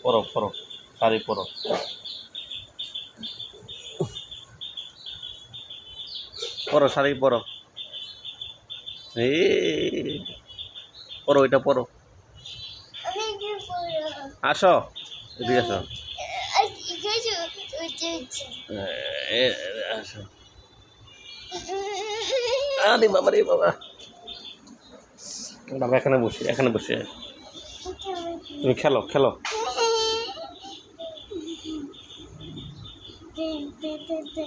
পরো পরো, শাড়ি পরো। পরো শাড়ি পরো। এই পরো, এটা পরো। আসো, এদিকে আসো। আসো। আরে বাবা রে বাবা, বাবা এখানে বসে, এখানে বসে তুমি খেলো খেলো।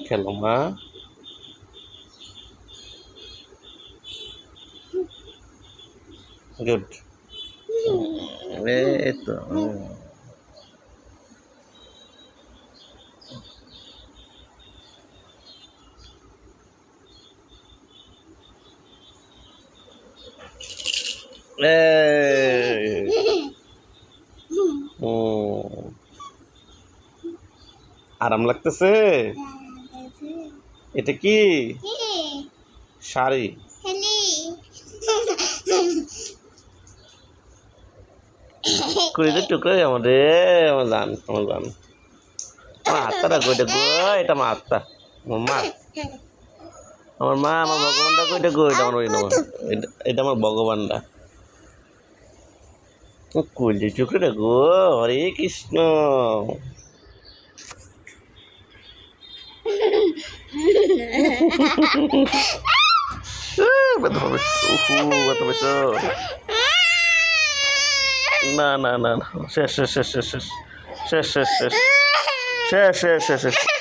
খেলো মা। গুড। এই তো আরাম লাগতেছে। এটা কি শাড়ি? কুড়িতে টুকরো আমাদের, আমার জান, আমার জান। আমার হাতটা রাখো, এটা গো, এটা আমার হাতটা, আমার মা, আমার মা, আমার ভগবানটা কইটা গো, এটা আমার, এটা আমার ভগবানটা। কুড়িতে টুকরোটা গো, হরে কৃষ্ণ। ব্যথা পাবে, ব্যথা পেয়েছ? না না না না, শেষ শেষ শেষ শেষ শেষ শেষ শেষ শেষ শেষ শেষ শেষ শেষ শেষ।